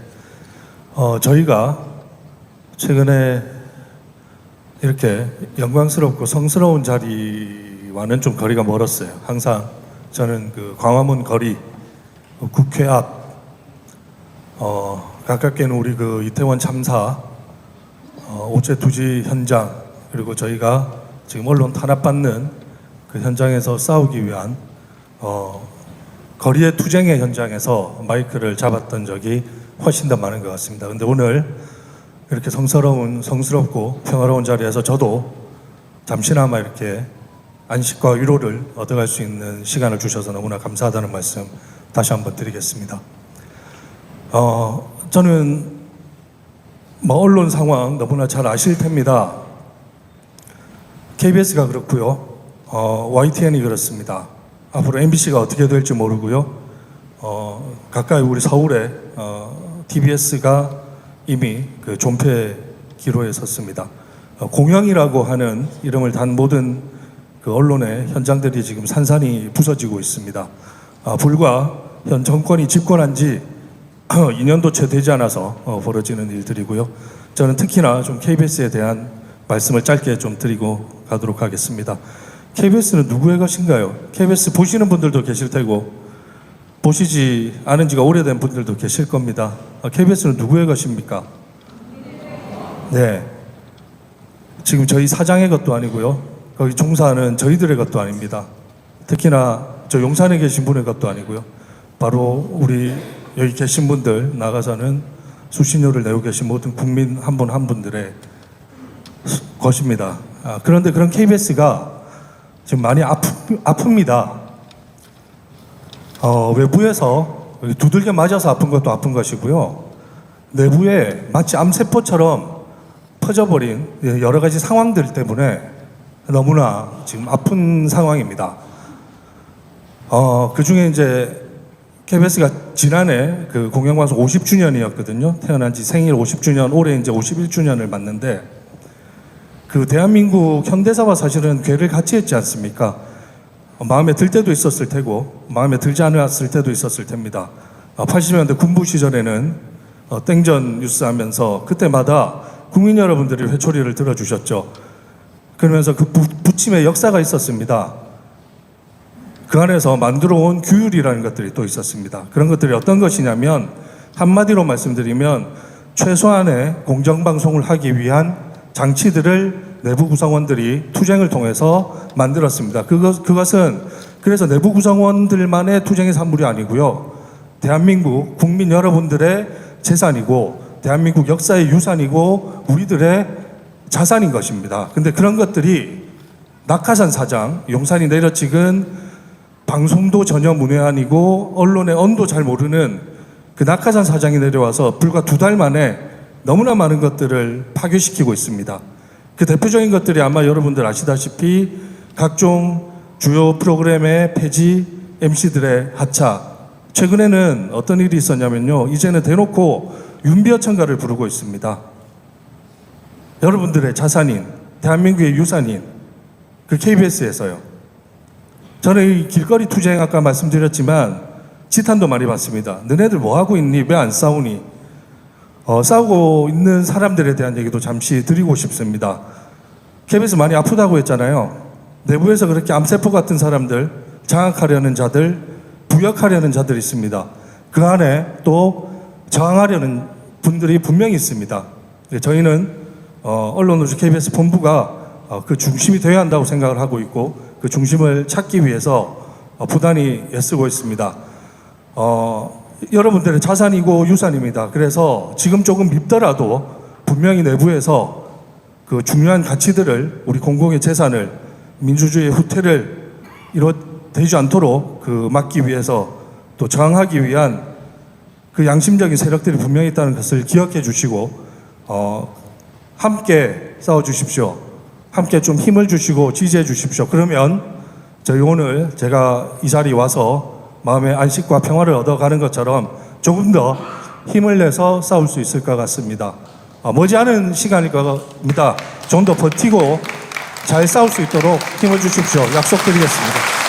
저희가 최근에 이렇게 영광스럽고 성스러운 자리와는 좀 거리가 멀었어요. 항상 저는 그 광화문 거리, 국회 앞, 가깝게는 우리 그 이태원 참사, 오체 투지 현장, 그리고 저희가 지금 언론 탄압받는 그 현장에서 싸우기 위한 거리의 투쟁의 현장에서 마이크를 잡았던 적이 훨씬 더 많은 것 같습니다. 근데 오늘 이렇게 성스럽고 평화로운 자리에서 저도 잠시나마 이렇게 안식과 위로를 얻어갈 수 있는 시간을 주셔서 너무나 감사하다는 말씀 다시 한번 드리겠습니다. 저는 언론 상황 너무나 잘 아실 텐입니다. KBS가 그렇고요. YTN이 그렇습니다. 앞으로 MBC가 어떻게 될지 모르고요. 가까이 우리 서울에 TBS가 이미 그 존폐 기로에 섰습니다. 공영이라고 하는 이름을 단 모든 그 언론의 현장들이 지금 산산이 부서지고 있습니다. 불과 현 정권이 집권한 지 2년도 채 되지 않아서 벌어지는 일들이고요. 저는 특히나 좀 KBS에 대한 말씀을 짧게 좀 드리고 가도록 하겠습니다. KBS는 누구의 것인가요? KBS 보시는 분들도 계실 테고 보시지 않은 지가 오래된 분들도 계실 겁니다. KBS는 누구의 것입니까? 네. 지금 저희 사장의 것도 아니고요. 거기 종사하는 저희들의 것도 아닙니다. 특히나 저 용산에 계신 분의 것도 아니고요. 바로 우리 여기 계신 분들 나가서는 수신료를 내고 계신 모든 국민 한 분 한 분들의 것입니다. 그런데 그런 KBS가 지금 많이 아픕니다. 외부에서 두들겨 맞아서 아픈 것도 아픈 것이고요. 내부에 마치 암세포처럼 퍼져버린 여러 가지 상황들 때문에 너무나 지금 아픈 상황입니다. 그 중에 이제 KBS가 지난해 그 공영방송 50주년이었거든요. 태어난 지 생일 50주년, 올해 이제 51주년을 맞는데 그 대한민국 현대사와 사실은 궤를 같이 했지 않습니까? 마음에 들 때도 있었을 테고 마음에 들지 않았을 때도 있었을 텐입니다. 80년대 군부 시절에는 땡전 뉴스 하면서 그때마다 국민 여러분들이 회초리를 들어주셨죠. 그러면서 그 부침의 역사가 있었습니다. 그 안에서 만들어 온 규율이라는 것들이 또 있었습니다. 그런 것들이 어떤 것이냐면 한마디로 말씀드리면 최소한의 공정방송을 하기 위한 장치들을 내부 구성원들이 투쟁을 통해서 만들었습니다. 그것은 그래서 내부 구성원들만의 투쟁의 산물이 아니고요. 대한민국 국민 여러분들의 재산이고 대한민국 역사의 유산이고 우리들의 자산인 것입니다. 근데 그런 것들이 낙하산 사장, 용산이 내려찍은 방송도 전혀 문외한이고 언론의 언도 잘 모르는 그 낙하산 사장이 내려와서 불과 2달 만에 너무나 많은 것들을 파괴시키고 있습니다. 그 대표적인 것들이 아마 여러분들 아시다시피 각종 주요 프로그램의 폐지, MC들의 하차. 최근에는 어떤 일이 있었냐면요. 이제는 대놓고 윤비어천가를 부르고 있습니다. 여러분들의 자산인, 대한민국의 유산인 그 KBS에서요. 저는 이 길거리 투쟁 아까 말씀드렸지만 지탄도 많이 받습니다. 너네들 뭐 하고 있니? 왜 안 싸우니? 싸우고 있는 사람들에 대한 얘기도 잠시 드리고 싶습니다. KBS 많이 아프다고 했잖아요. 내부에서 그렇게 암세포 같은 사람들, 장악하려는 자들, 부역하려는 자들이 있습니다. 그 안에 또 저항하려는 분들이 분명히 있습니다. 저희는 언론노조 KBS 본부가 그 중심이 되어야 한다고 생각을 하고 있고, 그 중심을 찾기 위해서 부단히 애쓰고 있습니다. 여러분들의 자산이고 유산입니다. 그래서 지금 조금 밉더라도 분명히 내부에서 그 중요한 가치들을, 우리 공공의 재산을, 민주주의의 후퇴를 되지 않도록 그 막기 위해서, 또 저항하기 위한 그 양심적인 세력들이 분명히 있다는 것을 기억해 주시고 함께 싸워 주십시오. 함께 좀 힘을 주시고 지지해 주십시오. 그러면 저희 오늘 제가 이 자리에 와서 마음의 안식과 평화를 얻어가는 것처럼 조금 더 힘을 내서 싸울 수 있을 것 같습니다. 머지않은 시간일 겁니다. 좀 더 버티고 잘 싸울 수 있도록 힘을 주십시오. 약속드리겠습니다.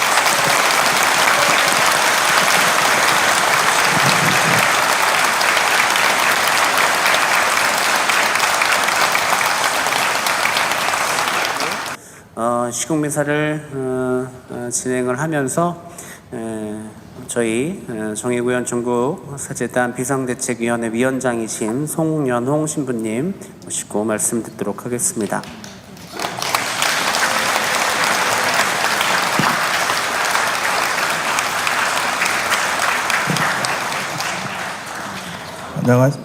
시국미사를 진행을 하면서 저희 정의구현 전국사재단 비상대책위원회 위원장이신 송연홍 신부님 모시고 말씀 듣도록 하겠습니다.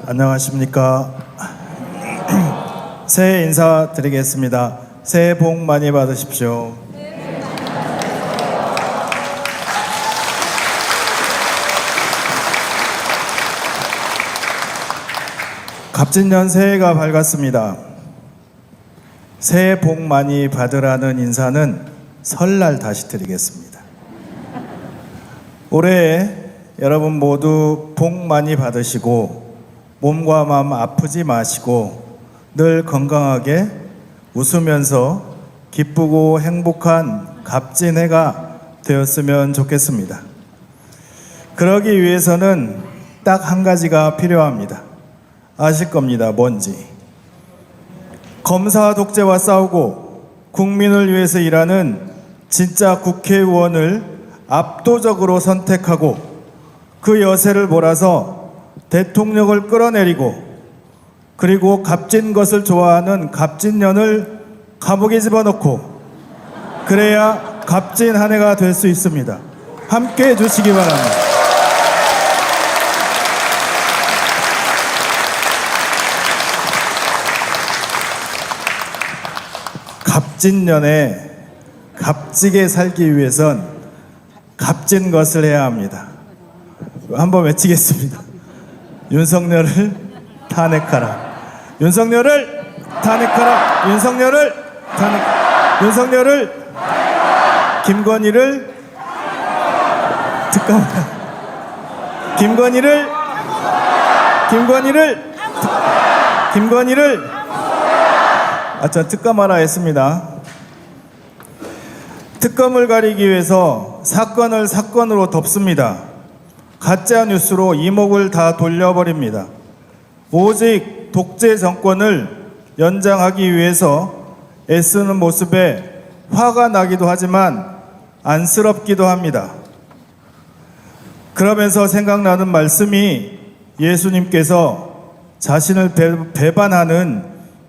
안녕하십니까. 새해 인사드리겠습니다. 새해 복 많이 받으십시오. 갑진년 새해가 밝았습니다. 새해 복 많이 받으라는 인사는 설날 다시 드리겠습니다. 올해 여러분 모두 복 많이 받으시고 몸과 마음 아프지 마시고 늘 건강하게 웃으면서 기쁘고 행복한 값진 해가 되었으면 좋겠습니다. 그러기 위해서는 딱 한 가지가 필요합니다. 아실 겁니다. 뭔지. 검사 독재와 싸우고 국민을 위해서 일하는 진짜 국회의원을 압도적으로 선택하고 그 여세를 몰아서 대통령을 끌어내리고, 그리고 값진 것을 좋아하는 값진년을 감옥에 집어넣고, 그래야 값진 한 해가 될 수 있습니다. 함께 해주시기 바랍니다. 값진년에 값지게 살기 위해선 값진 것을 해야 합니다. 한번 외치겠습니다. 윤석열을 탄핵하라. 윤석열을 탄핵하라. 윤석열을 탄핵. 윤석열을, 김건희를 특검하라. 김건희를 저 특검하라 했습니다. 특검을 가리기 위해서 사건을 사건으로 덮습니다. 가짜 뉴스로 이목을 다 돌려버립니다. 오직 독재 정권을 연장하기 위해서 애쓰는 모습에 화가 나기도 하지만 안쓰럽기도 합니다. 그러면서 생각나는 말씀이 예수님께서 자신을 배반하는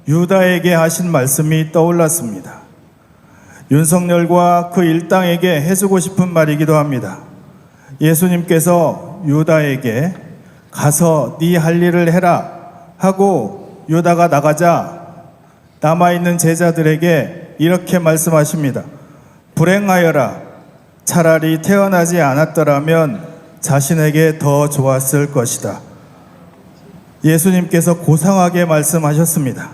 유다에게 하신 말씀이 떠올랐습니다. 윤석열과 그 일당에게 해주고 싶은 말이기도 합니다. 예수님께서 유다에게 가서 네 할 일을 해라 하고 유다가 나가자 남아있는 제자들에게 이렇게 말씀하십니다. 불행하여라. 차라리 태어나지 않았더라면 자신에게 더 좋았을 것이다. 예수님께서 고상하게 말씀하셨습니다.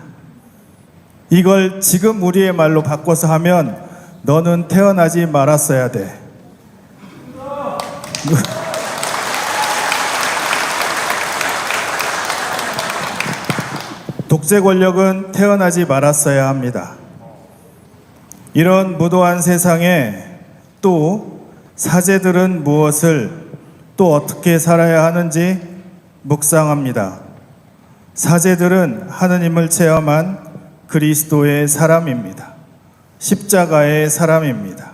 이걸 지금 우리의 말로 바꿔서 하면 너는 태어나지 말았어야 돼. 독재 권력은 태어나지 말았어야 합니다. 이런 무도한 세상에 또 사제들은 무엇을 또 어떻게 살아야 하는지 묵상합니다. 사제들은 하느님을 체험한 그리스도의 사람입니다. 십자가의 사람입니다.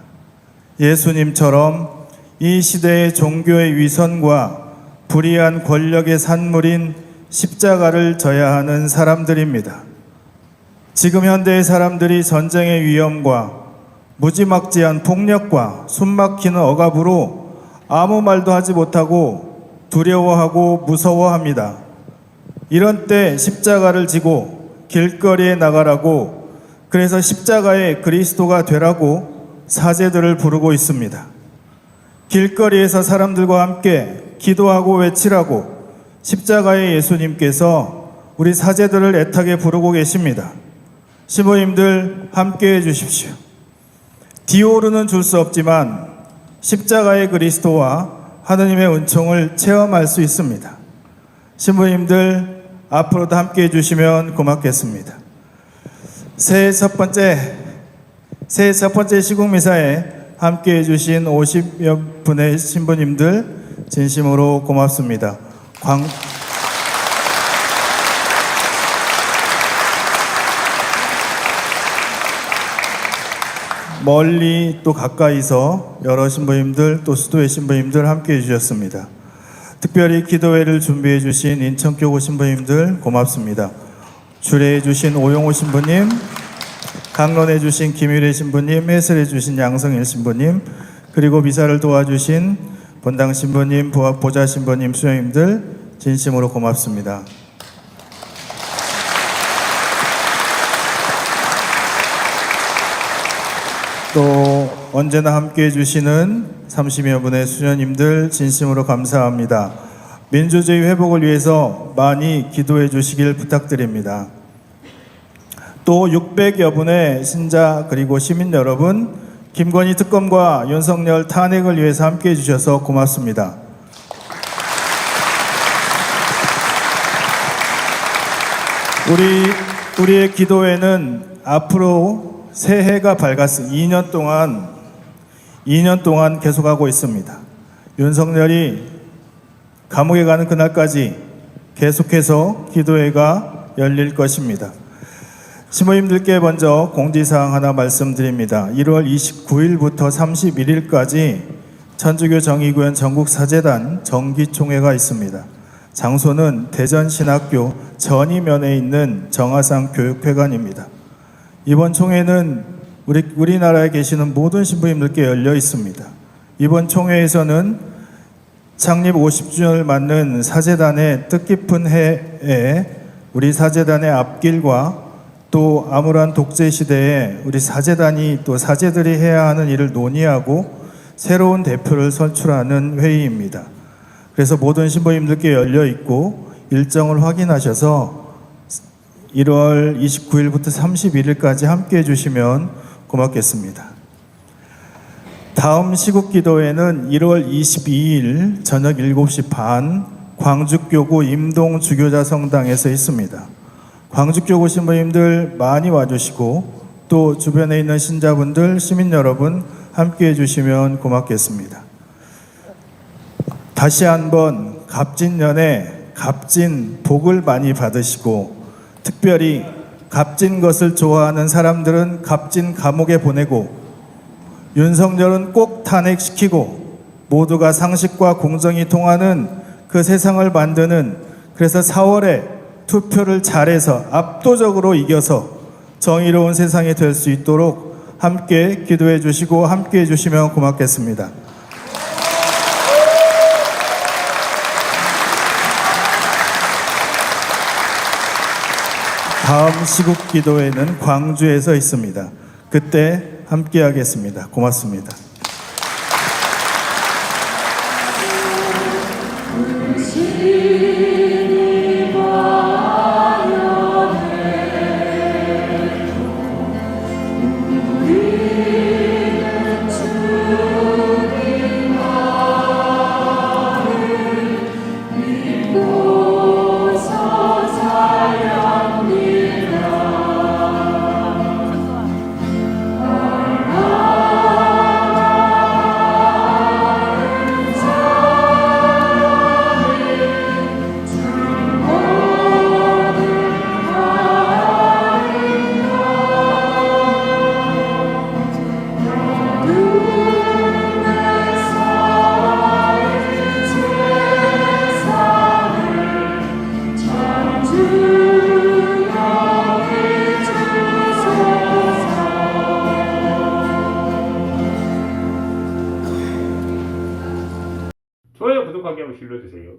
예수님처럼 이 시대의 종교의 위선과 불의한 권력의 산물인 십자가를 져야 하는 사람들입니다. 지금 현대의 사람들이 전쟁의 위험과 무지막지한 폭력과 숨막히는 억압으로 아무 말도 하지 못하고 두려워하고 무서워합니다. 이런 때 십자가를 지고 길거리에 나가라고, 그래서 십자가의 그리스도가 되라고 사제들을 부르고 있습니다. 길거리에서 사람들과 함께 기도하고 외치라고 십자가의 예수님께서 우리 사제들을 애타게 부르고 계십니다. 신부님들 함께 해주십시오. 디오르는 줄 수 없지만 십자가의 그리스도와 하느님의 은총을 체험할 수 있습니다. 신부님들 앞으로도 함께 해주시면 고맙겠습니다. 새해 첫 번째 시국미사에 함께 해주신 50여 분의 신부님들 진심으로 고맙습니다. 멀리 또 가까이서 여러 신부님들 또 수도의 신부님들 함께 해주셨습니다. 특별히 기도회를 준비해 주신 인천교구 신부님들 고맙습니다. 주례해 주신 오용호 신부님, 강론해 주신 김일혜 신부님, 해설해 주신 양성일 신부님, 그리고 미사를 도와주신 본당 신부님, 보좌 신부님, 수녀님들 진심으로 고맙습니다. 또 언제나 함께해 주시는 30여 분의 수녀님들 진심으로 감사합니다. 민주주의 회복을 위해서 많이 기도해 주시길 부탁드립니다. 또 600여 분의 신자 그리고 시민 여러분, 김건희 특검과 윤석열 탄핵을 위해서 함께해 주셔서 고맙습니다. 우리의 기도회는 앞으로 새해가 밝았을 2년 동안 계속하고 있습니다. 윤석열이 감옥에 가는 그날까지 계속해서 기도회가 열릴 것입니다. 신부님들께 먼저 공지사항 하나 말씀드립니다. 1월 29일부터 31일까지 천주교 정의구현 전국사제단 정기총회가 있습니다. 장소는 대전신학교 전이면에 있는 정화상 교육회관입니다. 이번 총회는 우리나라에 계시는 모든 신부님들께 열려 있습니다. 이번 총회에서는 창립 50주년을 맞는 사제단의 뜻깊은 해에 우리 사제단의 앞길과 또 암울한 독재 시대에 우리 사제단이 또 사제들이 해야 하는 일을 논의하고 새로운 대표를 선출하는 회의입니다. 그래서 모든 신부님들께 열려 있고 일정을 확인하셔서 1월 29일부터 31일까지 함께 해주시면 고맙겠습니다. 다음 시국기도회는 1월 22일 저녁 7시 반 광주교구 임동 주교자 성당에서 있습니다. 광주교구 신부님들 많이 와주시고 또 주변에 있는 신자분들, 시민 여러분 함께 해주시면 고맙겠습니다. 다시 한번 갑진년에 값진 복을 많이 받으시고 특별히 값진 것을 좋아하는 사람들은 값진 감옥에 보내고 윤석열은 꼭 탄핵시키고 모두가 상식과 공정이 통하는 그 세상을 만드는, 그래서 4월에 투표를 잘해서 압도적으로 이겨서 정의로운 세상이 될 수 있도록 함께 기도해 주시고 함께 해 주시면 고맙겠습니다. 다음 시국기도회는 광주에서 있습니다. 그때 함께 하겠습니다. 고맙습니다. 좋아요, 구독하기 한번 눌러주세요.